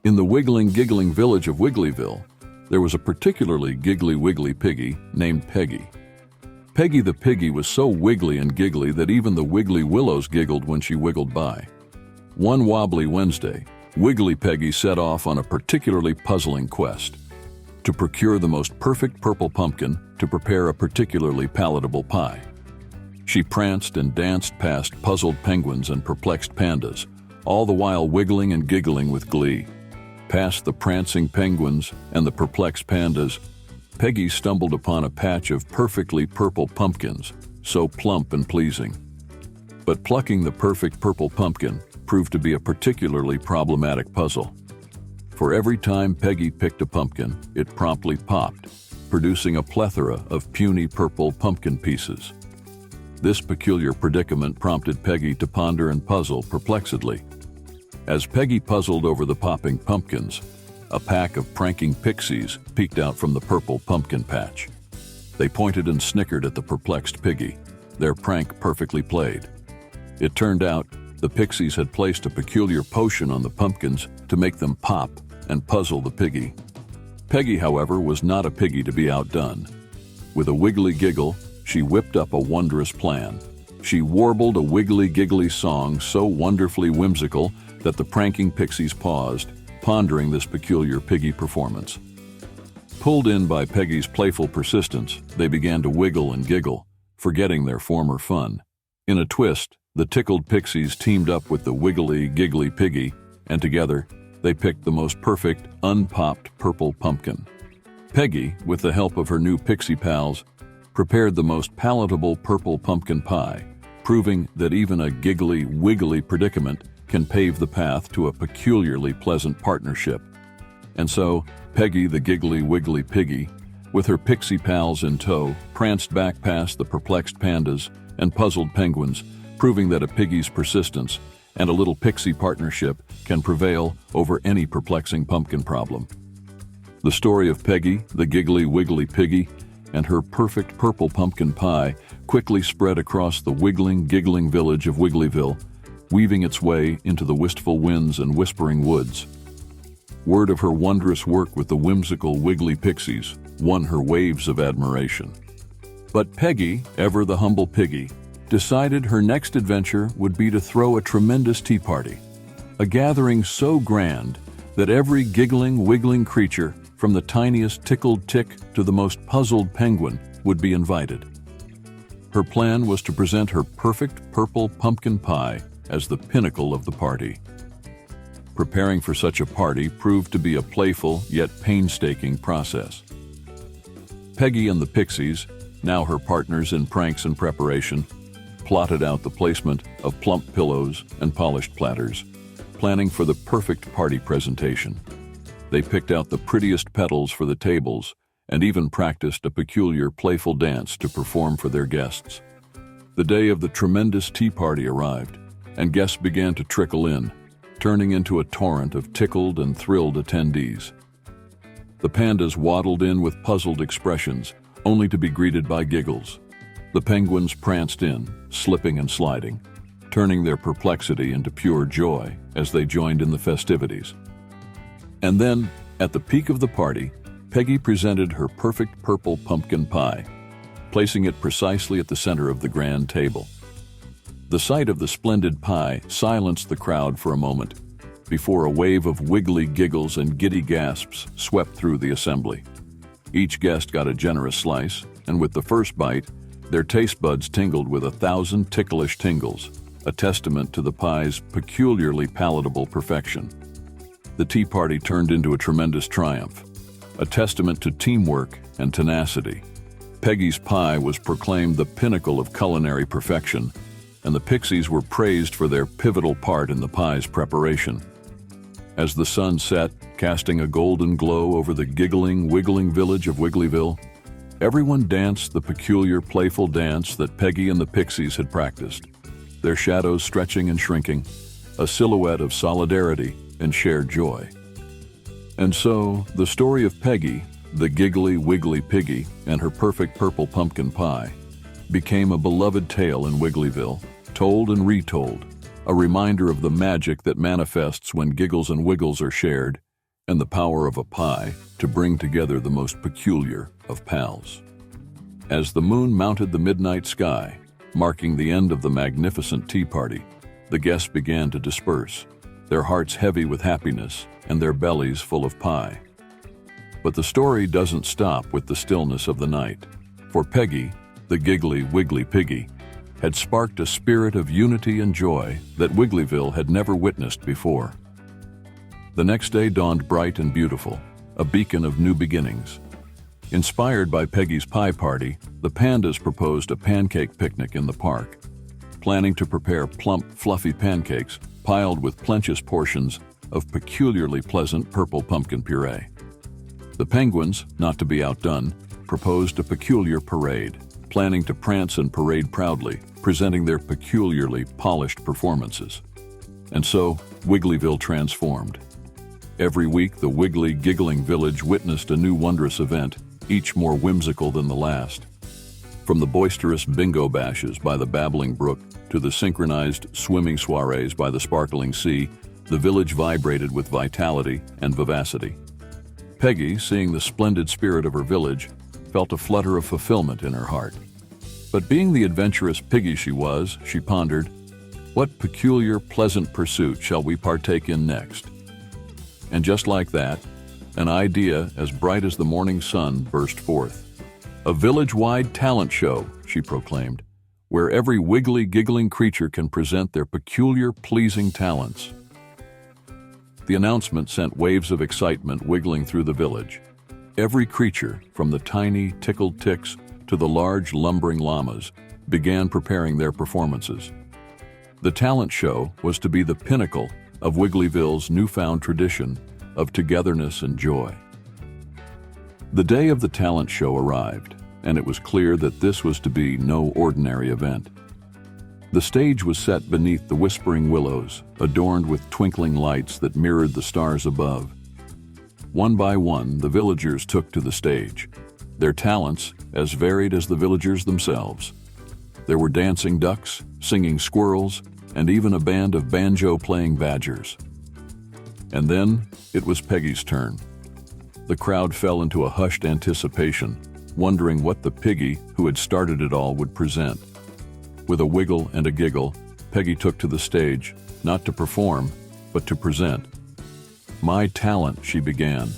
In the wiggling, giggling village of Wigglyville, there was a particularly giggly wiggly piggy named Peggy. Peggy the piggy was so wiggly and giggly that even the wiggly willows giggled when she wiggled by. One wobbly Wednesday, Wiggly Peggy set off on a particularly puzzling quest to procure the most perfect purple pumpkin to prepare a particularly palatable pie. She pranced and danced past puzzled penguins and perplexed pandas, all the while wiggling and giggling with glee. Past the prancing penguins and the perplexed pandas, Peggy stumbled upon a patch of perfectly purple pumpkins, so plump and pleasing. But plucking the perfect purple pumpkin proved to be a particularly problematic puzzle. For every time Peggy picked a pumpkin, it promptly popped, producing a plethora of puny purple pumpkin pieces. This peculiar predicament prompted Peggy to ponder and puzzle perplexedly. As Peggy puzzled over the popping pumpkins, a pack of pranking pixies peeked out from the purple pumpkin patch. They pointed and snickered at the perplexed piggy, their prank perfectly played. It turned out the pixies had placed a peculiar potion on the pumpkins to make them pop and puzzle the piggy. Peggy, however, was not a piggy to be outdone. With a wiggly giggle, she whipped up a wondrous plan. She warbled a wiggly-giggly song so wonderfully whimsical that the pranking pixies paused, pondering this peculiar piggy performance. Pulled in by Peggy's playful persistence, they began to wiggle and giggle, forgetting their former fun. In a twist, the tickled pixies teamed up with the wiggly-giggly piggy, and together, they picked the most perfect, unpopped purple pumpkin. Peggy, with the help of her new pixie pals, prepared the most palatable purple pumpkin pie, proving that even a giggly, wiggly predicament can pave the path to a peculiarly pleasant partnership. And so, Peggy the giggly, wiggly piggy, with her pixie pals in tow, pranced back past the perplexed pandas and puzzled penguins, proving that a piggy's persistence and a little pixie partnership can prevail over any perplexing pumpkin problem. The story of Peggy, the giggly, wiggly piggy, and her perfect purple pumpkin pie quickly spread across the wiggling, giggling village of Wigglyville, weaving its way into the wistful winds and whispering woods. Word of her wondrous work with the whimsical wiggly pixies won her waves of admiration. But Peggy, ever the humble piggy, decided her next adventure would be to throw a tremendous tea party, a gathering so grand that every giggling, wiggling creature, from the tiniest tickled tick to the most puzzled penguin, would be invited. Her plan was to present her perfect purple pumpkin pie as the pinnacle of the party. Preparing for such a party proved to be a playful yet painstaking process. Peggy and the pixies, now her partners in pranks and preparation, plotted out the placement of plump pillows and polished platters, planning for the perfect party presentation. They picked out the prettiest petals for the tables and even practiced a peculiar playful dance to perform for their guests. The day of the tremendous tea party arrived, and guests began to trickle in, turning into a torrent of tickled and thrilled attendees. The pandas waddled in with puzzled expressions, only to be greeted by giggles. The penguins pranced in, slipping and sliding, turning their perplexity into pure joy as they joined in the festivities. And then, at the peak of the party, Peggy presented her perfect purple pumpkin pie, placing it precisely at the center of the grand table. The sight of the splendid pie silenced the crowd for a moment, before a wave of wiggly giggles and giddy gasps swept through the assembly. Each guest got a generous slice, and with the first bite, their taste buds tingled with 1,000 ticklish tingles, a testament to the pie's peculiarly palatable perfection. The tea party turned into a tremendous triumph, a testament to teamwork and tenacity. Peggy's pie was proclaimed the pinnacle of culinary perfection, and the pixies were praised for their pivotal part in the pie's preparation. As the sun set, casting a golden glow over the giggling, wiggling village of Wigglyville, everyone danced the peculiar, playful dance that Peggy and the pixies had practiced, their shadows stretching and shrinking, a silhouette of solidarity and shared joy. And so, the story of Peggy, the giggly, wiggly piggy, and her perfect purple pumpkin pie became a beloved tale in Wigglyville, told and retold, a reminder of the magic that manifests when giggles and wiggles are shared and the power of a pie to bring together the most peculiar of pals. As the moon mounted the midnight sky, marking the end of the magnificent tea party, the guests began to disperse, their hearts heavy with happiness and their bellies full of pie. But the story doesn't stop with the stillness of the night, for Peggy, the giggly wiggly piggy, had sparked a spirit of unity and joy that Wigglyville had never witnessed before. The next day dawned bright and beautiful, a beacon of new beginnings. Inspired by Peggy's pie party, the pandas proposed a pancake picnic in the park, planning to prepare plump, fluffy pancakes piled with plenteous portions of peculiarly pleasant purple pumpkin puree. The penguins, not to be outdone, proposed a peculiar parade, planning to prance and parade proudly, presenting their peculiarly polished performances. And so, Wigglyville transformed. Every week, the wiggly, giggling village witnessed a new wondrous event, each more whimsical than the last. From the boisterous bingo bashes by the babbling brook to the synchronized swimming soirees by the sparkling sea, the village vibrated with vitality and vivacity. Peggy, seeing the splendid spirit of her village, felt a flutter of fulfillment in her heart. But being the adventurous piggy she was, she pondered, what peculiar, pleasant pursuit shall we partake in next? And just like that, an idea as bright as the morning sun burst forth. A village-wide talent show, she proclaimed, where every wiggly, giggling creature can present their peculiar, pleasing talents. The announcement sent waves of excitement wiggling through the village. Every creature, from the tiny, tickled ticks to the large, lumbering llamas, began preparing their performances. The talent show was to be the pinnacle of Wigglyville's newfound tradition of togetherness and joy. The day of the talent show arrived, and it was clear that this was to be no ordinary event. The stage was set beneath the whispering willows, adorned with twinkling lights that mirrored the stars above. One by one, the villagers took to the stage, their talents as varied as the villagers themselves. There were dancing ducks, singing squirrels, and even a band of banjo-playing badgers. And then it was Peggy's turn. The crowd fell into a hushed anticipation, wondering what the piggy who had started it all would present. With a wiggle and a giggle, Peggy took to the stage, not to perform, but to present. My talent, she began,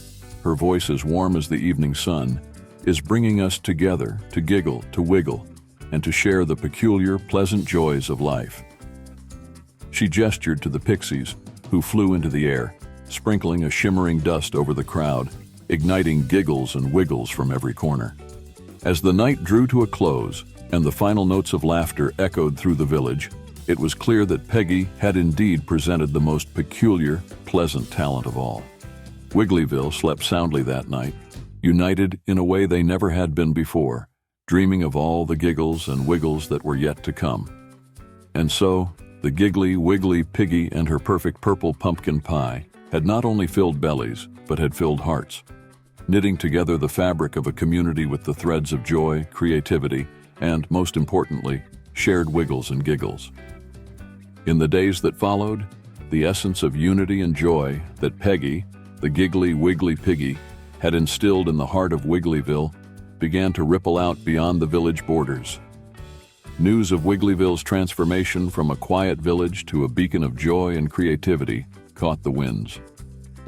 her voice as warm as the evening sun, is bringing us together to giggle, to wiggle, and to share the peculiar, pleasant joys of life. She gestured to the pixies, who flew into the air, sprinkling a shimmering dust over the crowd, igniting giggles and wiggles from every corner. As the night drew to a close and the final notes of laughter echoed through the village, it was clear that Peggy had indeed presented the most peculiar, pleasant talent of all. Wigglyville slept soundly that night, united in a way they never had been before, dreaming of all the giggles and wiggles that were yet to come. And so, the giggly, wiggly piggy and her perfect purple pumpkin pie had not only filled bellies, but had filled hearts, knitting together the fabric of a community with the threads of joy, creativity, and, most importantly, shared wiggles and giggles. In the days that followed, the essence of unity and joy that Peggy, the giggly, wiggly piggy, had instilled in the heart of Wigglyville began to ripple out beyond the village borders. News of Wigglyville's transformation from a quiet village to a beacon of joy and creativity caught the winds,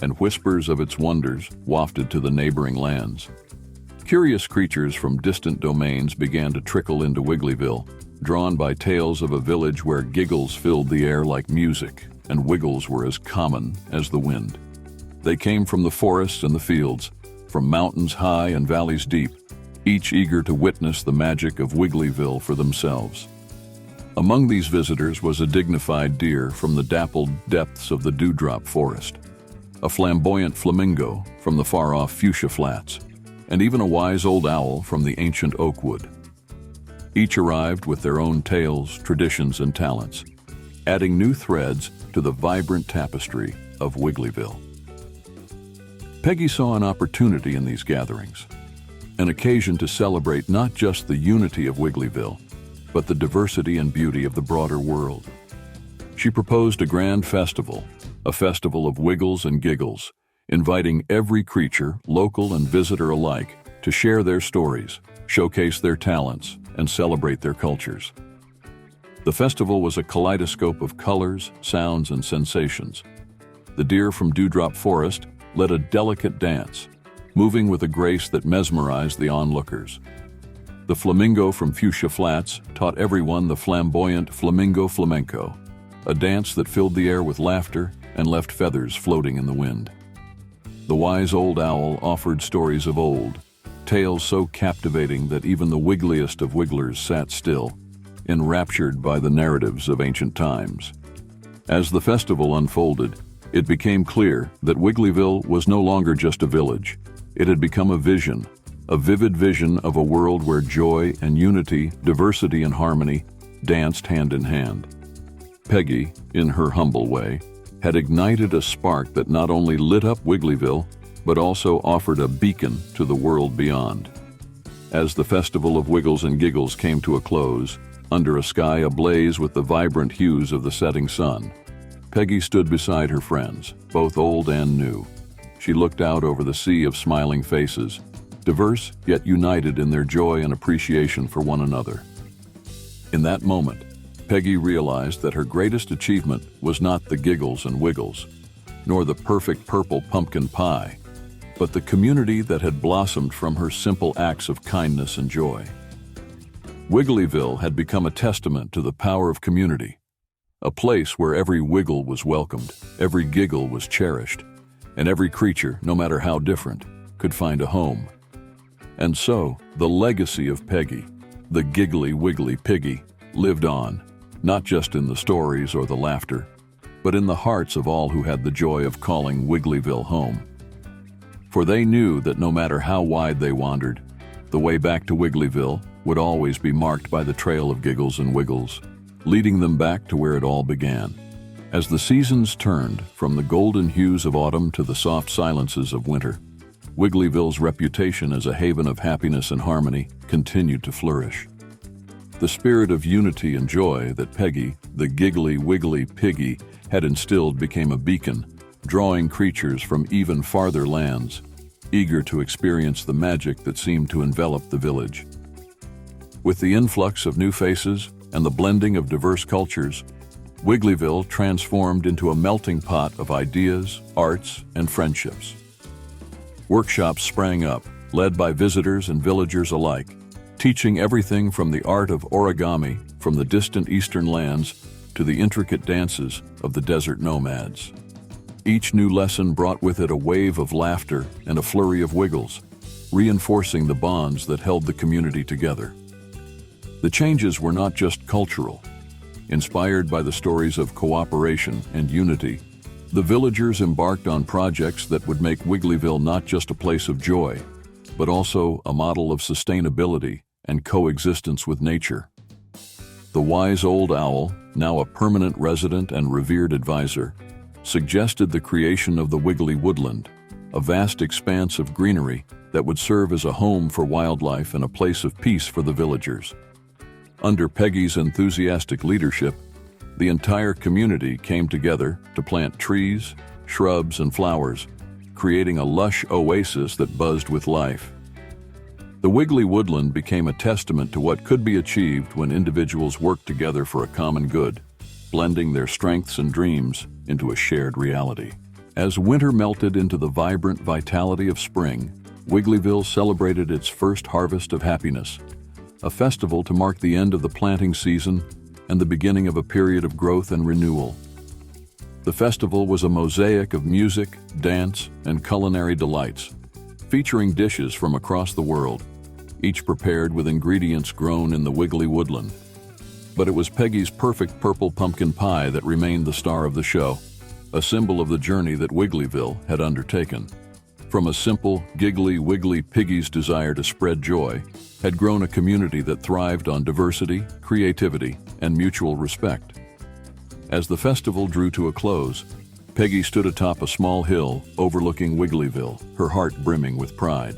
and whispers of its wonders wafted to the neighboring lands. Curious creatures from distant domains began to trickle into Wigglyville, drawn by tales of a village where giggles filled the air like music and wiggles were as common as the wind. They came from the forests and the fields, from mountains high and valleys deep, each eager to witness the magic of Wigglyville for themselves. Among these visitors was a dignified deer from the dappled depths of the dewdrop forest, a flamboyant flamingo from the far-off fuchsia flats, and even a wise old owl from the ancient oak wood. Each arrived with their own tales, traditions, and talents, adding new threads to the vibrant tapestry of Wigglyville. Peggy saw an opportunity in these gatherings, an occasion to celebrate not just the unity of Wigglyville, but the diversity and beauty of the broader world. She proposed a grand festival, a festival of wiggles and giggles, inviting every creature, local and visitor alike, to share their stories, showcase their talents, and celebrate their cultures. The festival was a kaleidoscope of colors, sounds, and sensations. The deer from Dewdrop Forest led a delicate dance, moving with a grace that mesmerized the onlookers. The flamingo from Fuchsia Flats taught everyone the flamboyant flamingo flamenco, a dance that filled the air with laughter and left feathers floating in the wind. The wise old owl offered stories of old, tales so captivating that even the wiggliest of wigglers sat still, enraptured by the narratives of ancient times. As the festival unfolded, it became clear that Wigglyville was no longer just a village. It had become a vision, a vivid vision of a world where joy and unity, diversity and harmony danced hand in hand. Peggy, in her humble way, had ignited a spark that not only lit up Wigglyville, but also offered a beacon to the world beyond. As the Festival of Wiggles and Giggles came to a close, under a sky ablaze with the vibrant hues of the setting sun, Peggy stood beside her friends, both old and new. She looked out over the sea of smiling faces, diverse yet united in their joy and appreciation for one another. In that moment, Peggy realized that her greatest achievement was not the giggles and wiggles, nor the perfect purple pumpkin pie, but the community that had blossomed from her simple acts of kindness and joy. Wigglyville had become a testament to the power of community, a place where every wiggle was welcomed, every giggle was cherished, and every creature, no matter how different, could find a home. And so, the legacy of Peggy, the giggly wiggly piggy, lived on, not just in the stories or the laughter, but in the hearts of all who had the joy of calling Wigglyville home. For they knew that no matter how wide they wandered, the way back to Wigglyville would always be marked by the trail of giggles and wiggles, leading them back to where it all began. As the seasons turned from the golden hues of autumn to the soft silences of winter, Wigglyville's reputation as a haven of happiness and harmony continued to flourish. The spirit of unity and joy that Peggy, the giggly wiggly piggy, had instilled became a beacon, drawing creatures from even farther lands, eager to experience the magic that seemed to envelop the village. With the influx of new faces and the blending of diverse cultures, Wigglyville transformed into a melting pot of ideas, arts, and friendships. Workshops sprang up, led by visitors and villagers alike, teaching everything from the art of origami from the distant eastern lands to the intricate dances of the desert nomads. Each new lesson brought with it a wave of laughter and a flurry of wiggles, reinforcing the bonds that held the community together. The changes were not just cultural. Inspired by the stories of cooperation and unity, the villagers embarked on projects that would make Wigglyville not just a place of joy, but also a model of sustainability and coexistence with nature. The wise old owl, now a permanent resident and revered advisor, suggested the creation of the Wiggly Woodland, a vast expanse of greenery that would serve as a home for wildlife and a place of peace for the villagers. Under Peggy's enthusiastic leadership, the entire community came together to plant trees, shrubs, and flowers, creating a lush oasis that buzzed with life. The Wiggly Woodland became a testament to what could be achieved when individuals worked together for a common good, blending their strengths and dreams into a shared reality. As winter melted into the vibrant vitality of spring, Wigglyville celebrated its first harvest of happiness, a festival to mark the end of the planting season and the beginning of a period of growth and renewal. The festival was a mosaic of music, dance, and culinary delights, featuring dishes from across the world, each prepared with ingredients grown in the Wiggly Woodland. But it was Peggy's perfect purple pumpkin pie that remained the star of the show, a symbol of the journey that Wigglyville had undertaken. From a simple, giggly, wiggly piggy's desire to spread joy, had grown a community that thrived on diversity, creativity, and mutual respect. As the festival drew to a close, Peggy stood atop a small hill overlooking Wigglyville, her heart brimming with pride.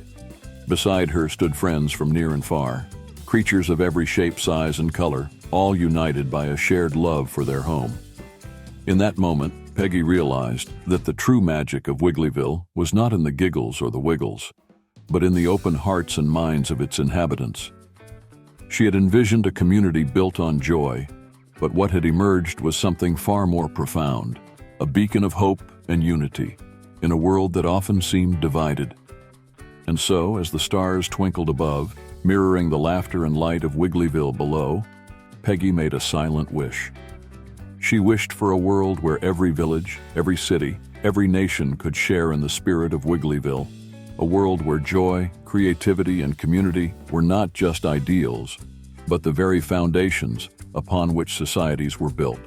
Beside her stood friends from near and far, creatures of every shape, size, and color, all united by a shared love for their home. In that moment, Peggy realized that the true magic of Wigglyville was not in the giggles or the wiggles, but in the open hearts and minds of its inhabitants. She had envisioned a community built on joy, but what had emerged was something far more profound, a beacon of hope and unity in a world that often seemed divided. And so, as the stars twinkled above, mirroring the laughter and light of Wigglyville below, Peggy made a silent wish. She wished for a world where every village, every city, every nation could share in the spirit of Wigglyville, a world where joy, creativity, and community were not just ideals, but the very foundations upon which societies were built.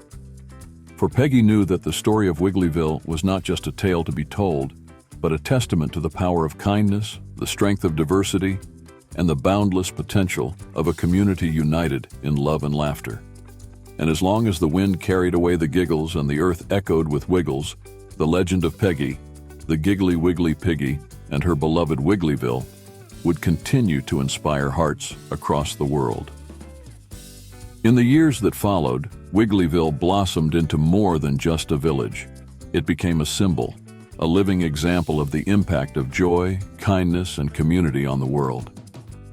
For Peggy knew that the story of Wigglyville was not just a tale to be told, but a testament to the power of kindness, the strength of diversity, and the boundless potential of a community united in love and laughter. And as long as the wind carried away the giggles and the earth echoed with wiggles, the legend of Peggy, the giggly wiggly piggy, and her beloved Wigglyville would continue to inspire hearts across the world. In the years that followed, Wigglyville blossomed into more than just a village. It became a symbol, a living example of the impact of joy, kindness, and community on the world.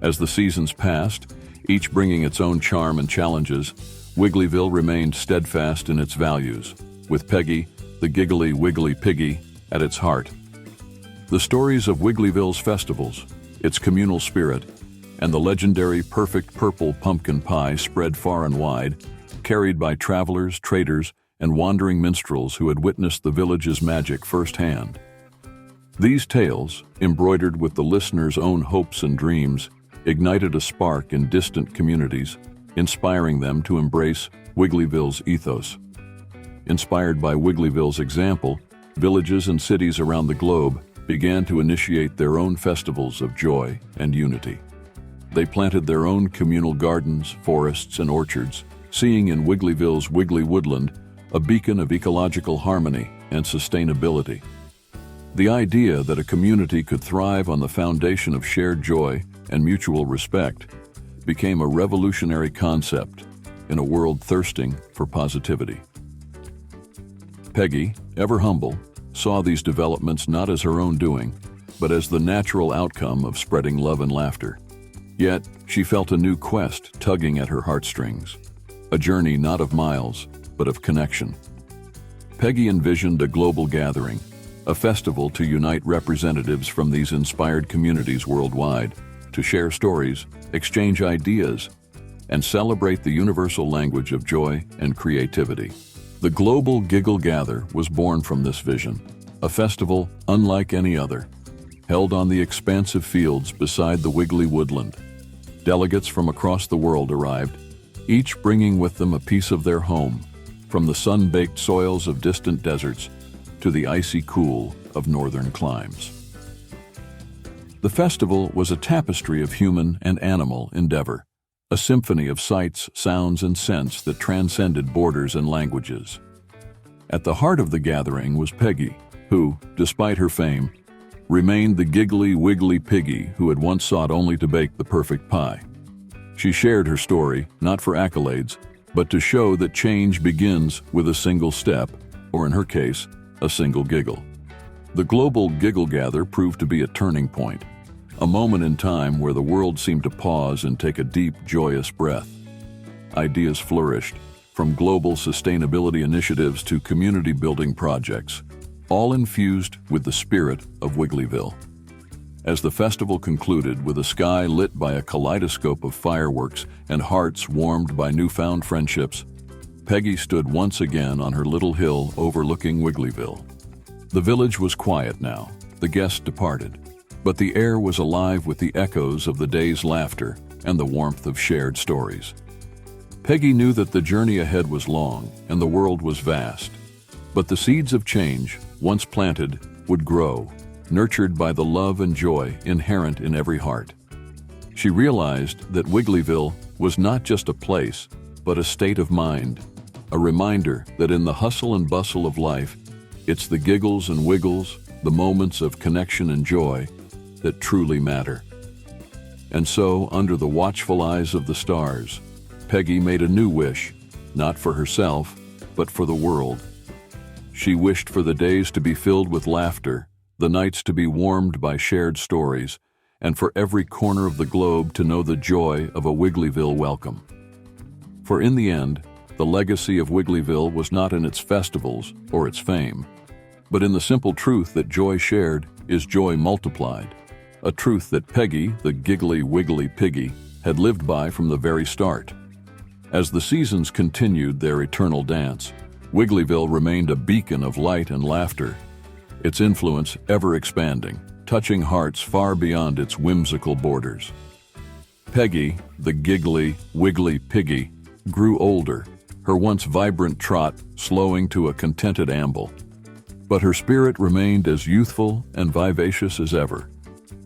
As the seasons passed, each bringing its own charm and challenges, Wigglyville remained steadfast in its values, with Peggy, the giggly wiggly piggy, at its heart. The stories of Wigglyville's festivals, its communal spirit, and the legendary perfect purple pumpkin pie spread far and wide, carried by travelers, traders, and wandering minstrels who had witnessed the village's magic firsthand. These tales, embroidered with the listener's own hopes and dreams, ignited a spark in distant communities, inspiring them to embrace Wigglyville's ethos. Inspired by Wigglyville's example, villages and cities around the globe began to initiate their own festivals of joy and unity. They planted their own communal gardens, forests, and orchards, seeing in Wigglyville's Wiggly Woodland a beacon of ecological harmony and sustainability. The idea that a community could thrive on the foundation of shared joy and mutual respect became a revolutionary concept in a world thirsting for positivity. Peggy, ever humble, saw these developments not as her own doing, but as the natural outcome of spreading love and laughter. Yet, she felt a new quest tugging at her heartstrings, a journey not of miles, but of connection. Peggy envisioned a global gathering, a festival to unite representatives from these inspired communities worldwide, to share stories, exchange ideas, and celebrate the universal language of joy and creativity. The Global Giggle Gather was born from this vision, a festival unlike any other, held on the expansive fields beside the Wiggly Woodland. Delegates from across the world arrived, each bringing with them a piece of their home, from the sun-baked soils of distant deserts to the icy cool of northern climes. The festival was a tapestry of human and animal endeavor, a symphony of sights, sounds, and scents that transcended borders and languages. At the heart of the gathering was Peggy, who, despite her fame, remained the giggly wiggly piggy who had once sought only to bake the perfect pie. She shared her story, not for accolades, but to show that change begins with a single step, or in her case, a single giggle. The Global Giggle Gather proved to be a turning point, a moment in time where the world seemed to pause and take a deep, joyous breath. Ideas flourished, from global sustainability initiatives to community-building projects, all infused with the spirit of Wigglyville. As the festival concluded with a sky lit by a kaleidoscope of fireworks and hearts warmed by newfound friendships, Peggy stood once again on her little hill overlooking Wigglyville. The village was quiet now, the guests departed, but the air was alive with the echoes of the day's laughter and the warmth of shared stories. Peggy knew that the journey ahead was long and the world was vast, but the seeds of change, once planted, would grow, nurtured by the love and joy inherent in every heart. She realized that Wigglyville was not just a place, but a state of mind, a reminder that in the hustle and bustle of life, it's the giggles and wiggles, the moments of connection and joy, that truly matter. And so, under the watchful eyes of the stars, Peggy made a new wish, not for herself, but for the world. She wished for the days to be filled with laughter, the nights to be warmed by shared stories, and for every corner of the globe to know the joy of a Wigglyville welcome. For in the end, the legacy of Wigglyville was not in its festivals or its fame, but in the simple truth that joy shared is joy multiplied, a truth that Peggy, the giggly wiggly piggy, had lived by from the very start. As the seasons continued their eternal dance, Wigglyville remained a beacon of light and laughter, its influence ever expanding, touching hearts far beyond its whimsical borders. Peggy, the giggly, wiggly piggy, grew older, her once vibrant trot slowing to a contented amble. But her spirit remained as youthful and vivacious as ever.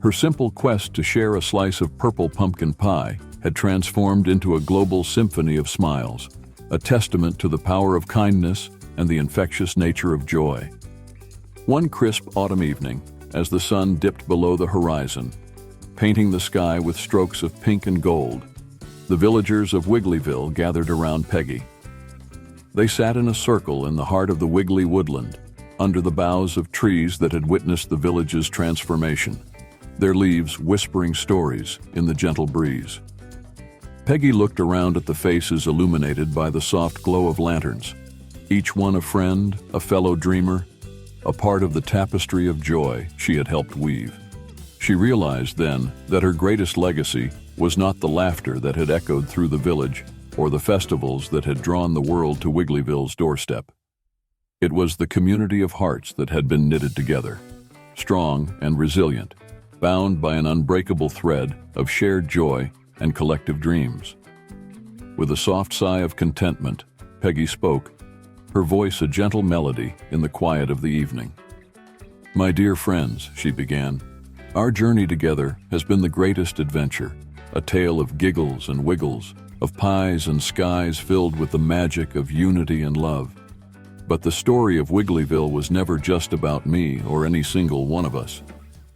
Her simple quest to share a slice of purple pumpkin pie had transformed into a global symphony of smiles, a testament to the power of kindness and the infectious nature of joy. One crisp autumn evening, as the sun dipped below the horizon, painting the sky with strokes of pink and gold, the villagers of Wigglyville gathered around Peggy. They sat in a circle in the heart of the Wiggly woodland, under the boughs of trees that had witnessed the village's transformation, their leaves whispering stories in the gentle breeze. Peggy looked around at the faces illuminated by the soft glow of lanterns, each one a friend, a fellow dreamer, a part of the tapestry of joy she had helped weave. She realized then that her greatest legacy was not the laughter that had echoed through the village or the festivals that had drawn the world to Wigglyville's doorstep. It was the community of hearts that had been knitted together, strong and resilient, bound by an unbreakable thread of shared joy and collective dreams. With a soft sigh of contentment, Peggy spoke, her voice a gentle melody in the quiet of the evening. "My dear friends," she began, "our journey together has been the greatest adventure, a tale of giggles and wiggles, of pies and skies filled with the magic of unity and love. But the story of Wigglyville was never just about me or any single one of us.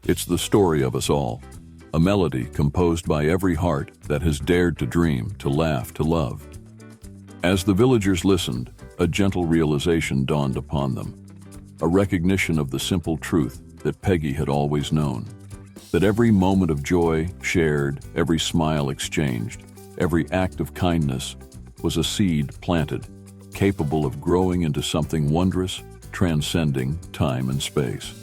It's the story of us all, a melody composed by every heart that has dared to dream, to laugh, to love." As the villagers listened, a gentle realization dawned upon them, a recognition of the simple truth that Peggy had always known, that every moment of joy shared, every smile exchanged, every act of kindness was a seed planted, capable of growing into something wondrous, transcending time and space.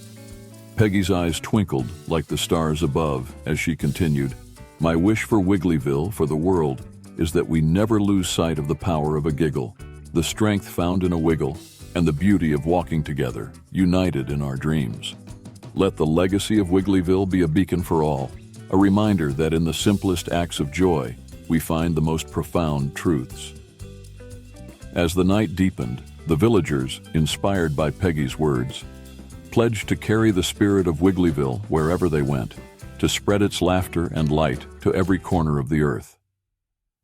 Peggy's eyes twinkled like the stars above as she continued, "My wish for Wigglyville, for the world, is that we never lose sight of the power of a giggle, the strength found in a wiggle, and the beauty of walking together, united in our dreams. Let the legacy of Wigglyville be a beacon for all, a reminder that in the simplest acts of joy, we find the most profound truths." As the night deepened, the villagers, inspired by Peggy's words, pledged to carry the spirit of Wigglyville wherever they went, to spread its laughter and light to every corner of the earth.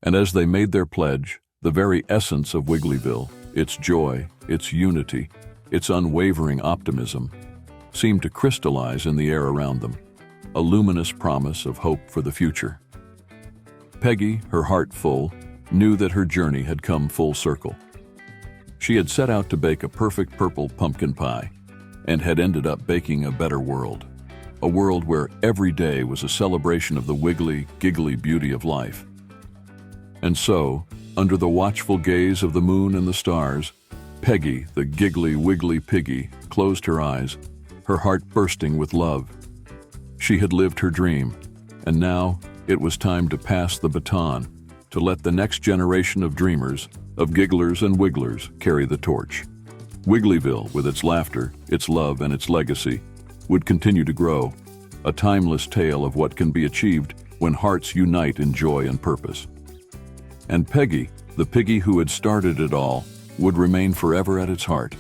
And as they made their pledge, the very essence of Wigglyville, its joy, its unity, its unwavering optimism, seemed to crystallize in the air around them, a luminous promise of hope for the future. Peggy, her heart full, knew that her journey had come full circle. She had set out to bake a perfect purple pumpkin pie, and had ended up baking a better world, a world where every day was a celebration of the wiggly, giggly beauty of life. And so, under the watchful gaze of the moon and the stars, Peggy, the giggly, wiggly piggy, closed her eyes, her heart bursting with love. She had lived her dream, and now it was time to pass the baton, to let the next generation of dreamers, of gigglers and wigglers, carry the torch. Wigglyville, with its laughter, its love, and its legacy, would continue to grow, a timeless tale of what can be achieved when hearts unite in joy and purpose. And Peggy, the piggy who had started it all, would remain forever at its heart,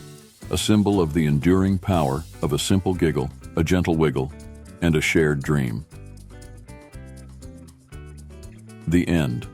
a symbol of the enduring power of a simple giggle, a gentle wiggle, and a shared dream. The end.